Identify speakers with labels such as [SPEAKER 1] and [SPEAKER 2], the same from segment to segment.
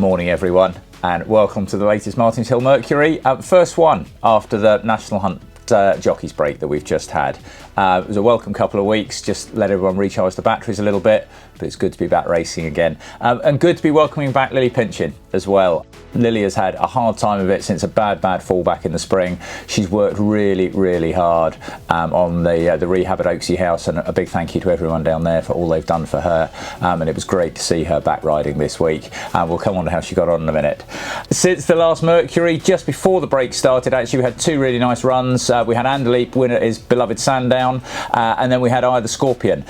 [SPEAKER 1] morning everyone, and welcome to the latest Martins Hill Mercury. First one after the National Hunt jockeys break that we've just had. It was a welcome couple of weeks, just let everyone recharge the batteries a little bit, but it's good to be back racing again. And good to be welcoming back Lily Pinchin as well. Lily has had a hard time of it since a bad fall back in the spring. She's worked really hard on the rehab at Oaksey House, and a big thank you to everyone down there for all they've done for her. And it was great to see her back riding this week. We'll come on to how she got on in a minute. Since the last Mercury, just before the break started, actually we had two really nice runs. We had Anderleap win at his beloved Sandown, and then we had Eye the Scorpion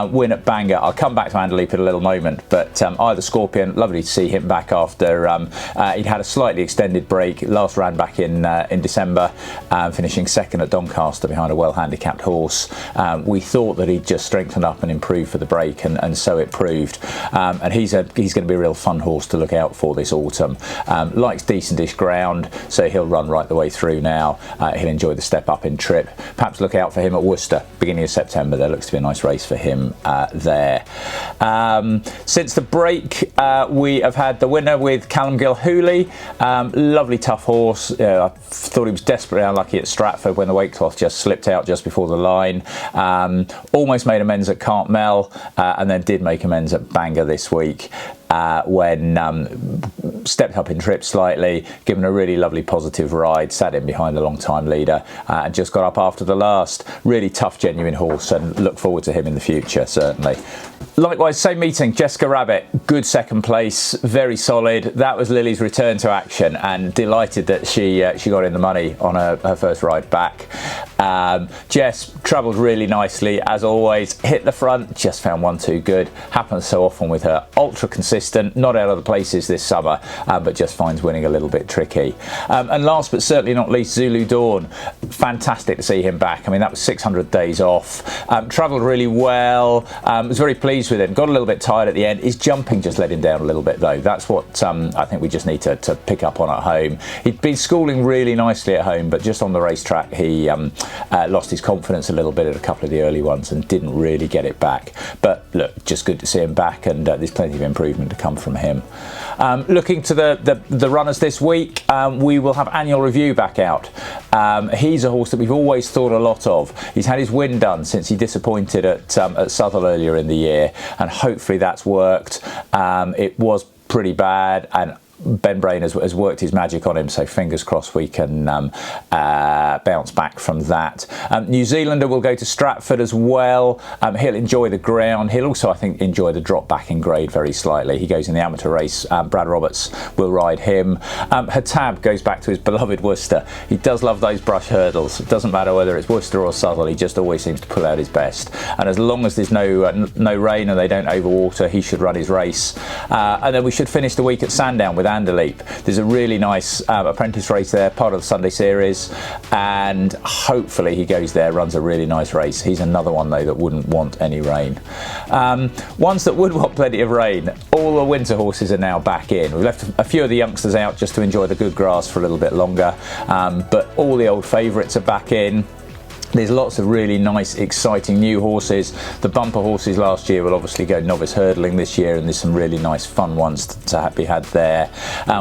[SPEAKER 1] win at Bangor. I'll come back to Anderleap in a little moment, but Eye the Scorpion, lovely to see him back after he'd had a slightly extended break. Last ran back in December, finishing second at Doncaster behind a well-handicapped horse. We thought that he'd just strengthened up and improved for the break, and so it proved. And he's going to be a real fun horse to look out for this autumn. Likes decentish ground, so he'll run right the way through now. He'll enjoy the step up in trip. Perhaps look out for him at Worcester, beginning of September. There looks to be a nice race for him there. Since the break, we have had the winner with Callum Gilhooly. Lovely tough horse. I thought he was desperately unlucky at Stratford when the weight cloth just slipped out just before the line. Almost made amends at Cartmel, and then did make amends at Bangor this week. When stepped up in trip slightly, given a really lovely positive ride, sat in behind the long-time leader, and just got up after the last. Really tough, genuine horse, and look forward to him in the future, certainly. Likewise, same meeting, Jessica Rabbit, good second place, very solid. That was Lily's return to action, and delighted that she got in the money on her first ride back. Jess travelled really nicely, as always, hit the front, just found one too good. Happens so often with her, ultra consistent, not out of the places this summer, but just finds winning a little bit tricky. And last but certainly not least, Zulu Dawn, fantastic to see him back. I mean, that was 600 days off, travelled really well, was very pleased with him, got a little bit tired at the end. His jumping just let him down a little bit though. That's what I think we just need to pick up on at home. He'd been schooling really nicely at home, but just on the racetrack he lost his confidence a little bit at a couple of the early ones and didn't really get it back. But look, just good to see him back, and there's plenty of improvement to come from him. Looking to the runners this week, we will have Annual Review back out. He's a horse that we've always thought a lot of. He's had his win done since he disappointed at Southwell earlier in the year, and hopefully that's worked. It was pretty bad, and Ben Brain has worked his magic on him, so fingers crossed we can bounce back from that. New Zealander will go to Stratford as well. He'll enjoy the ground. He'll also, I think, enjoy the drop back in grade very slightly. He goes in the amateur race. Brad Roberts will ride him. Hatab goes back to his beloved Worcester. He does love those brush hurdles. It doesn't matter whether it's Worcester or Southwell, he just always seems to pull out his best. And as long as there's no rain and they don't overwater, he should run his race. And then we should finish the week at Sandown with Anderleap. There's a really nice apprentice race there, part of the Sunday series, and hopefully he goes there, runs a really nice race. He's another one though that wouldn't want any rain. Ones that would want plenty of rain, all the winter horses are now back in. We've left a few of the youngsters out just to enjoy the good grass for a little bit longer, but all the old favourites are back in. There's lots of really nice, exciting new horses. The bumper horses last year will obviously go novice hurdling this year, and there's some really nice fun ones to be had there.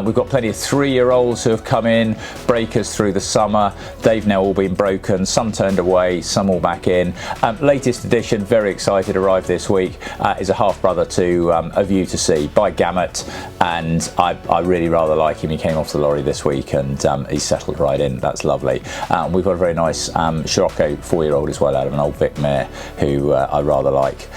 [SPEAKER 1] We've got plenty of 3-year-olds who have come in, breakers through the summer. They've now all been broken, some turned away, some all back in. Latest edition, very excited, arrived this week, is a half-brother to A View to See by Gamut, and I really rather like him. He came off the lorry this week, and he's settled right in. That's lovely. We've got a very nice Scirocco 4-year-old as well, out of an old Vic mare who I rather like.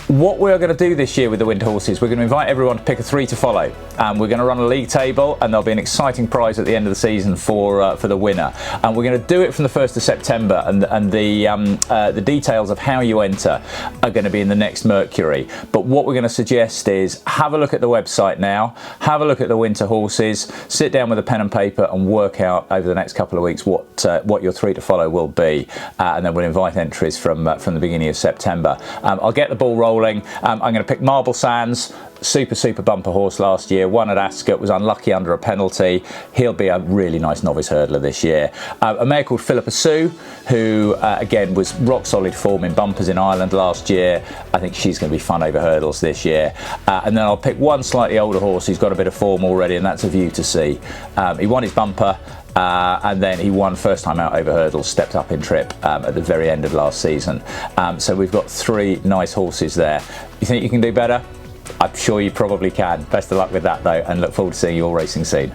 [SPEAKER 1] What we're going to do this year with the winter horses, we're going to invite everyone to pick a 3 to follow. We're going to run a league table, and there'll be an exciting prize at the end of the season for the winner. And we're going to do it from the 1st of September, and the details of how you enter are going to be in the next Mercury. But what we're going to suggest is have a look at the website now, have a look at the winter horses, sit down with a pen and paper and work out over the next couple of weeks what your 3 to follow will be, and then we'll invite entries from the beginning of September. I'll get the ball rolling rolling. I'm going to pick Marble Sands. Super bumper horse last year, won at Ascot, was unlucky under a penalty. He'll be a really nice novice hurdler this year. A mare called Philippa Sue, who again was rock solid form in bumpers in Ireland last year. I think she's going to be fun over hurdles this year. And then I'll pick one slightly older horse who's got a bit of form already, and that's A View to Sea. He won his bumper. And then he won first time out over hurdles, stepped up in trip at the very end of last season. So we've got 3 nice horses there. You think you can do better? I'm sure you probably can. Best of luck with that though, and look forward to seeing you all racing soon.